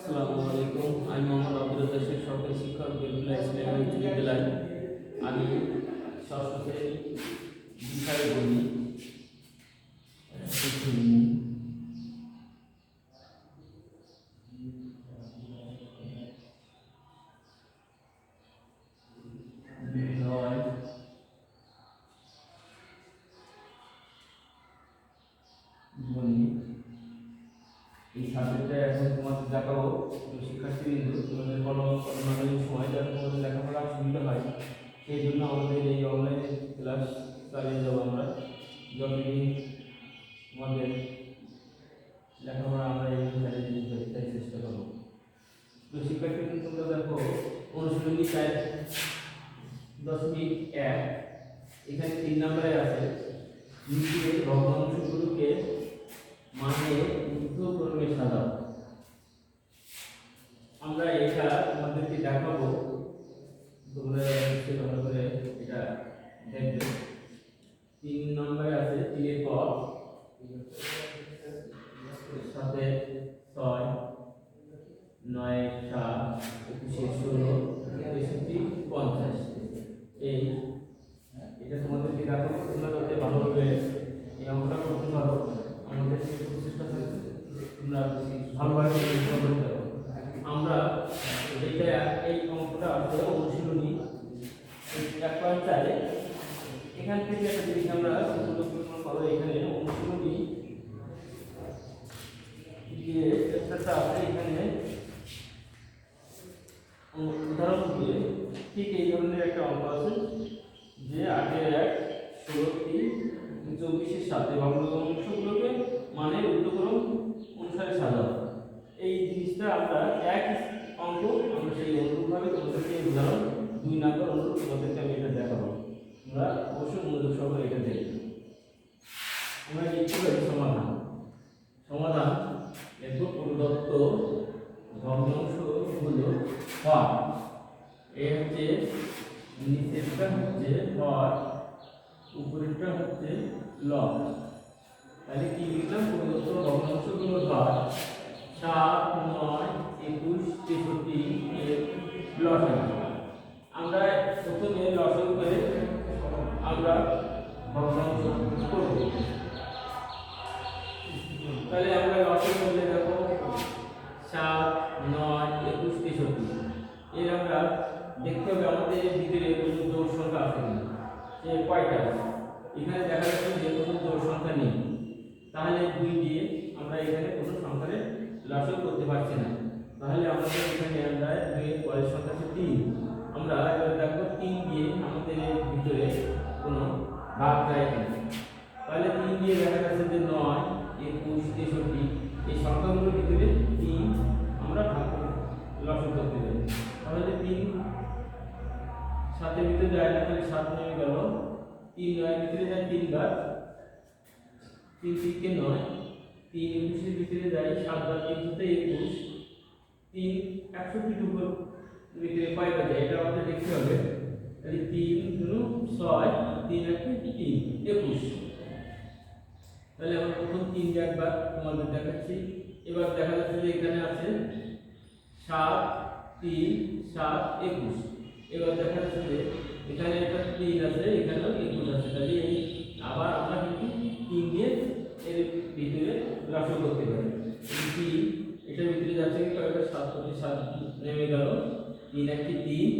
আসসালামু আলাইকুম। আমি মোহাম্মদ আব্দুল রাজ্জাক, সরকারি শিক্ষক, বেলকুলা ইসলামিয়া উচ্চ বিদ্যালয়। আমি ষষ্ঠ শ্রেণী বিষয়ে পড়ি। এই সাবজেক্টটা এখন তোমাদের দেখাবো। শিক্ষার্থীবৃন্দ, তোমাদের করোনাকালীন সময় যাতে তোমাদের লেখাপড়া সুবিধা হয়, সেই জন্য আমাদের এই অনলাইন ক্লাস চালিয়ে যাবো আমরা। যতদিন তোমাদের লেখাপড়া আমরা এই চালিয়ে যেতে চেষ্টা করবো। তো শিক্ষার্থীবৃন্দ, তোমরা দেখো অনুশীলনী 4.1 এখানে 3 নম্বরে আছে নিচে ভগ্নাংশগুলোকে মানে ঊর্ধ্বক্রমে সাজাও। আমরা এটা তোমাদেরকে দেখাবো, তোমরা ভালো করে এটা দেখবে। 3 নম্বরে আছে 3 এর পর 7 6 9 7 21 16 63 50 এই এটা তোমাদেরকে দেখাবো। তোমরা যাতে ভালোভাবে এই অঙ্কটা করতে পারো, আমাদের প্রচেষ্টা থাকবে তোমরা ভালোভাবে করতে পারো। আমরা এটা এই অঙ্কটা আছে অনুশীলনী 1.4 এখান থেকে একটা জিনিস আমরা গুরুত্বপূর্ণ পাবো। এখানে অনুশীলনী যে একটা আছে, এখানে উদাহরণ দিয়ে ঠিক এই ধরনের একটা অঙ্ক আছে যে 8 16 3 24 7 ভগ্নাংশগুলোকে মানে ঊর্ধ্বক্রম অনুসারে সাজাও। এই জিনিসটা আমরা এক অঙ্ক আমরা সেই অনুরূপভাবে তোমাদেরকে উদাহরণ 2 নম্বর অনুরূপ তোমাদেরকে আমি এটা দেখাবো। তোমরা অবশ্যই মনোযোগ সহকারে এটা দেখবে। আমরা লিখতে পারি সমাধান। সমাধান দেখো, প্রদত্ত ভগ্নাংশ হলো হর, এ হচ্ছে নিচেরটা হচ্ছে হর, উপরেরটা হচ্ছে লব। তাহলে কি লিখলাম? প্রদত্ত ভগ্নাংশগুলো হর 7 9 21 63 এর লসাগু। আমরা প্রথমে লসাগু করে আমরা ভগ্নাংশ করব। তাহলে আমরা লসাগু করলে দেখো 7 9 21 63 এর আমরা দেখতে হবে আমাদের ভিতরে কোনো জোড় সংখ্যা আছে কিনা, যে কয়টা আছে। এখানে দেখা যাচ্ছে যে কোনো জোড় সংখ্যা নেই, তাহলে 2 দিয়ে আমরা এখানে কোনো সংখ্যারে লসাগু করতে পারছি না। তাহলে আমাদের এখানে আমরা 2 এর পরের সংখ্যা আছে 3। আমরা এবার দেখো 3 দিয়ে আমাদের ভিতরে কোনো ভাগ যায় কিনা। তাহলে 3 দিয়ে দেখা যাচ্ছে যে 9 21 63 এই সংখ্যাগুলোর ভিতরে 3 আমরা ভাগ লসাগু করতে পারি। তাহলে 3 7 এর ভিতরে যায় না, তাহলে 7 নেমে গেল। 3 9 এর ভিতরে যায় 3 বার, 3 3 কে 9, 3 21 এর ভিতরে যায় 7 বার, 3 7 21, 3 61 উপর ভিতরে কয়বার যায় এটা আমাদের দেখতে হবে। তাহলে 3 গুণ 6 3 1 3 21। তাহলে আমরা প্রথম 3 দিয়ে একবার তোমাদের দেখাচ্ছি। এবার দেখা যাচ্ছে যে এখানে আছে 7 3 7 21। এবার দেখা যাচ্ছে যে এখানে একটা 3 আছে, এখানেও 21 আছে। তাহলে এই আবার আমরা কিন্তু 3 দিয়ে এর ভিতরে লসাগু করতে পারি। 3 এটার ভিতরে যাচ্ছে কি কয়টা? 7 প্রতি 7 নেমে গেল। 3 1 3 3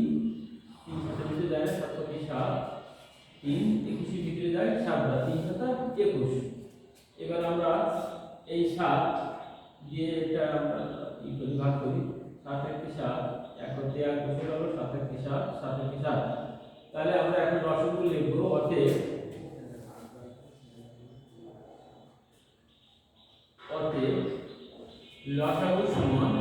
7 ভিতরে যায় 7 প্রতি 7 3 21 এর ভিতরে যায় 7 বার, 3 7 21। এবার আমরা এই 7 দিয়ে এটা আমরা ভাগ করি। 7 1 7 1 হতে 1 বসে গেল, 7 1 7 7 1 7। তাহলে আমরা এখন লসাগু লিখব। অতএব লসাগু সমান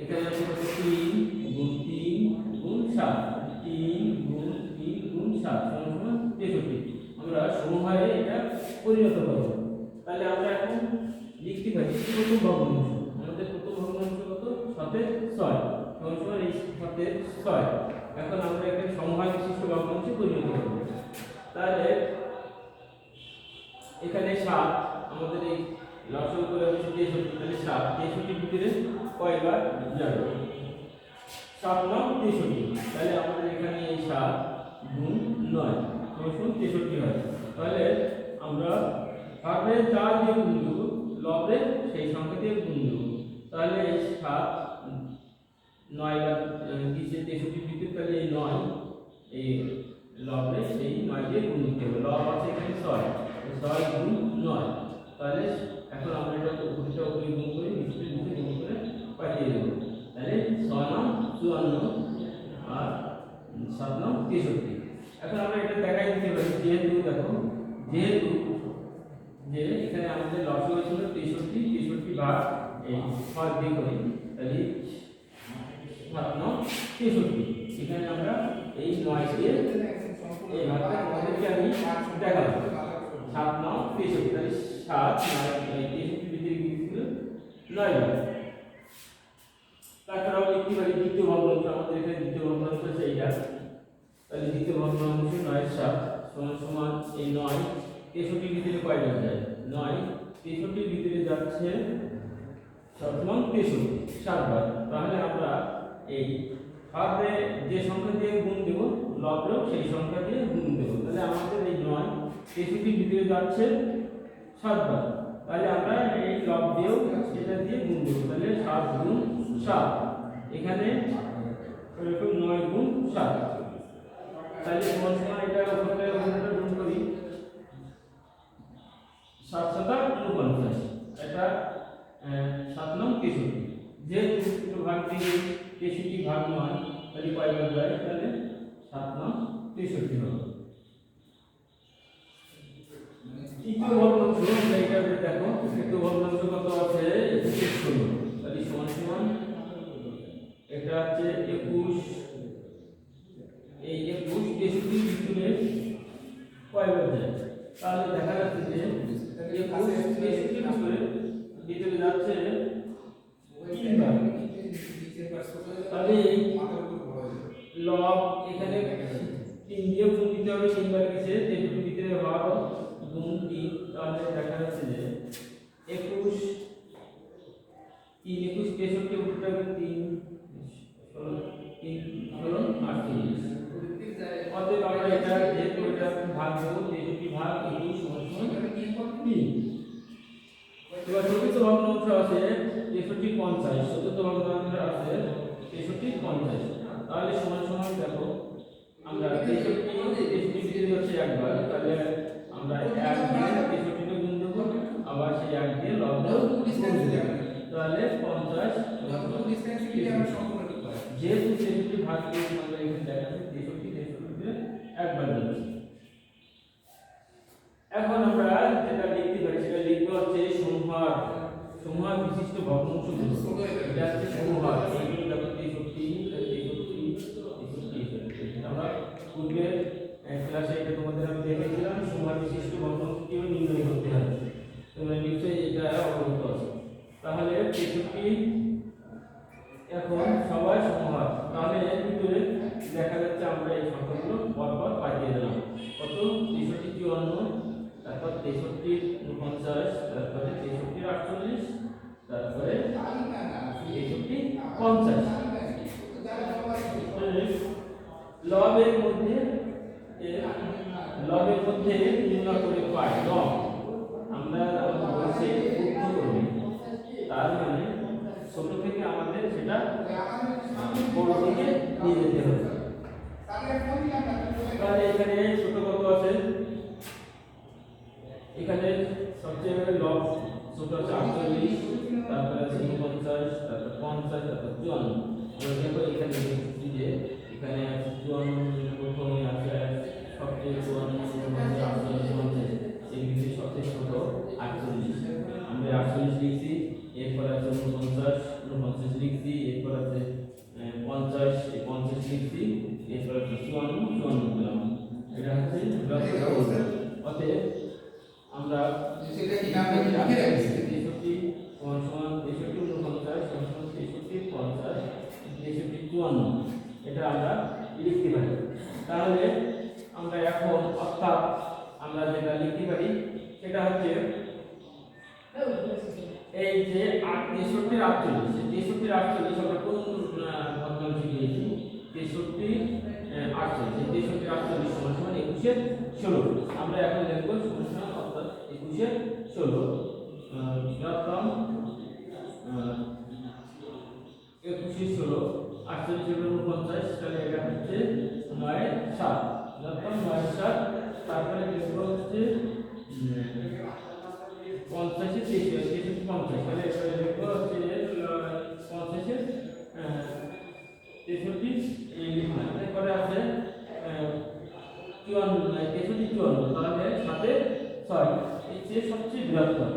এখানে আছে 3 গুণ 3 গুণ 7, 3 গুণ 3 গুণ 7 সমান 63। আমরা সমবায়ে এটা পরিণত করব। তাহলে আমরা এখন লিখতে পারি প্রথম ভগ্নাংশ। আমাদের প্রথম ভগ্নাংশ কত? 7 এর 6 সমান এই 7 এর 6। এখন আমরা এখানে সমবায় বিশিষ্ট ভগ্নাংশে পরিণত করব। তাহলে এখানে 7 আমাদের এই লসাগু করে হচ্ছে 63, তাহলে 7 63 ভিতরে কয়বার যাবে? 7 9 63, তাহলে আমাদের এখানে এই 7 গুণ 9 সমান 63 হয়। তাহলে আমরা ভাবে 4 দিয়ে গুণ দেব, লবে সেই সংখ্যা দিয়ে গুণ দেব, তাহলে এই 7 9 বার দিছে 63 ভিতরে, তাহলে এই 9 এই লবে সেই 9 দিয়ে গুণ দিতে হবে। লব আছে এখানে 6 গুণ 9, তাহলে এখন আমরা এটা উপরটা উপরে গুণ করি, নিচে নিচে গুণ করে পাঠিয়ে দেব। তাহলে 6 9 54 আর 7 9 63। এখন আমরা এটা দেখাই দিতে পারি, যেহেতু দেখো যেহেতু যে এখানে আমাদের লসাগু ছিল 63, 63 ভাগ এই 6 দিয়ে করি, তাহলে 7 9 63। এখানে আমরা এই 9 দিয়ে এই ভাগটা আমাদেরকে আমি দেখাবো 7 9 63, তাহলে 7 9 63 ভিতরে গিয়েছিল 9 বার। তারপর আমরা লিখতে পারি দ্বিতীয় ভগ্নাংশ, আমাদের এখানে দ্বিতীয় ভগ্নাংশ আছে এইটা, তাহলে দ্বিতীয় ভগ্নাংশ 9 7 সমান সমান এই 9 63 ভিতরে কয়বার যায়? 9 63 ভিতরে যাচ্ছে 7 9 63 7 বার। তাহলে আমরা এই ভাবে যে সংখ্যা দিয়ে গুণ দেব, লবেও সেই সংখ্যা দিয়ে গুণ দেব, তাহলে আমাদের এই 9 63 ভিতরে যাচ্ছে 7 বার, তাহলে আমরা এই লব দিয়েও সেটা দিয়ে গুণ দেব, তাহলে 7 গুণ 7, এখানে এরকম 9 গুণ 7, তাহলে সমান সমান এটা ওখানে গুণ করি 7 7 49, এটা 7 9 63। যেহেতু দুটো ভাগ দিয়ে 63 ভাগ 9, তাহলে কয়বার যায়? তাহলে 7 9 63 হবে। তৃতীয় ভগ্নাংশ এইটা দেখো, তৃতীয় ভগ্নাংশ কত আছে? 16, তাহলে সমান সমান এটা হচ্ছে 21, এই 21 63 ভিতরে কয়বার যায়? তাহলে দেখা যাচ্ছে যে 21 63 ভিতরে যাচ্ছে 3 বার, তাহলে লব এখানে 3 দিয়ে গুণ দিতে হবে, 3 বার গেছে 63 ভিতরে ভাগ গুণ 3, তাহলে দেখা যাচ্ছে যে 21 3 21 63 উল্টা 3 38। অতএব আমরা এটা যেহেতু এটা ভাগ দেব 63 ভাগ 21 সমান সমান 3। এবার চতুর্থ ভগ্নাংশ আছে 63 50, চতুর্থ ভগ্নাংশ আছে 63 50, তাহলে সমান সমান দেখো আমরা 63 ভিতরে যাচ্ছে একবার, তাহলে আমরা 1 দিয়ে 63 কে গুণ দেব, আবার সেই 1 দিয়ে লব দেব, তাহলে 50 যেহেতু 63 ভাগ দিয়ে আমরা এখানে দেখাচ্ছি 63 দিয়ে একবার যাচ্ছে। এখন আমরা যেটা লিখতে পারি সেটা লিখবো হচ্ছে সংহার, সংহার বিশিষ্ট ভগ্নাংশগুলো, এটা হচ্ছে সংহার। এইগুলো দেখো 63 আমরা পূর্বের ক্লাসে এটা তোমাদের আমি দেখেছিলাম, সংহার বিশিষ্ট ভগ্নাংশ কিভাবে নির্ণয় করতে হয়, তোমরা নিশ্চয়ই এটা অবগত আছো। তাহলে 63 এখন সবাই সংহার, তাহলে এর ভিতরে দেখা যাচ্ছে আমরা এই সংখ্যাগুলো পরপর পাঠিয়ে দিলাম। কত? 63 54, তারপর 63 49, তারপরে 63 48, তারপরে 63 50। লবের মধ্যে নির্ণয় করে পাই লব, আমরা বলছি উদ্ধ করবে, তার মানে ছোট থেকে আমাদের সেটা বড় দিকে নিয়ে যেতে হবে। তাহলে এখানে ছোট কত আছে? এখানে সবচেয়ে লব ছোট আছে 48, তারপরে আছে 49, তারপর 50, তারপর 54। আমরা দেখো এখানে দেখছি যে এখানে আছে 54, প্রথমে আছে সবচেয়ে 54 48, এর ভিতরে সবচেয়ে ছোট 48, আমরা 48 লিখছি, এরপর আছে 49 লিখছি, এরপর আছে 50 লিখছি, এরপর আছে 54 দিলাম। এটা হচ্ছে অতএব আমরা 63 এটা আমরা লিখতে পারি। তাহলে আমরা এখন অর্থাৎ আমরা যেটা লিখতে পারি সেটা হচ্ছে এই যে 63 48 63 48 আমরা কোন ভগ্নাংশ দিয়েছি 63 48 63 48 সমান সমান 21 16 আমরা এখন লিখব সমস্যা অর্থাৎ 21 16 প্রথম 21 16 48 49 তাহলে এটা হচ্ছে 9 7 প্রথম 9 7 তারপরে লিখব হচ্ছে 50 63 50 তাহলে এটা লিখব হচ্ছে 50 63 এই লিখলাম এরপরে আছে 54 63 54 তাহলে সাথে 6 এই যে সবচেয়ে বৃহত্তর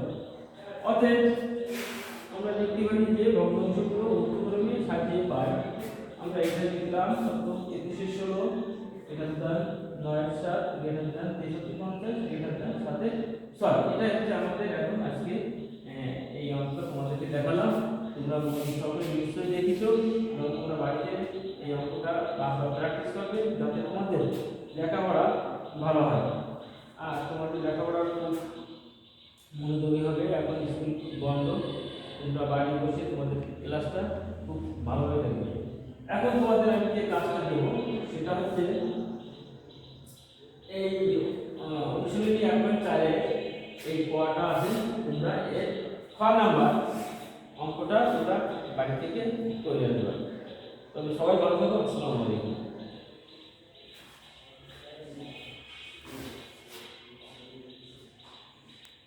অতএব আমরা লিখতে পারি যে ভগ্নাংশগুলো উৎক্রমে সাজিয়ে পাই আমরা এখানে লিখলাম প্রথম 21 16 এখানে দান 9 7 এখানে দান 63 50 এখানে দান সাথে 6 এটা হচ্ছে আমাদের এখন আজকে এই অঙ্কটা তোমাদেরকে দেখালাম তোমরা সকলে নিশ্চয়ই দেখিছো এবং তোমরা বাড়িতে এই অঙ্কটা বারবার প্র্যাকটিস করবে যাতে তোমাদের লেখাপড়া ভালো হয় আর তোমাদের লেখাপড়ার খুব মনোযোগী হবে এখন স্কুল বন্ধ তোমরা বাড়ি বসে তোমাদের ক্লাসটা খুব ভালোভাবে দেখবে এখন তোমাদের আমি যে কাজটা দেবো সেটা হচ্ছে এই অনুশীলনী 1.4 এই পড়াটা আছে তোমরা এর 6 নাম্বার অঙ্কটা তোমরা বাড়ি থেকে তৈরি করবে তবে সবাই ভালো থাকো। আসসালামু আলাইকুম।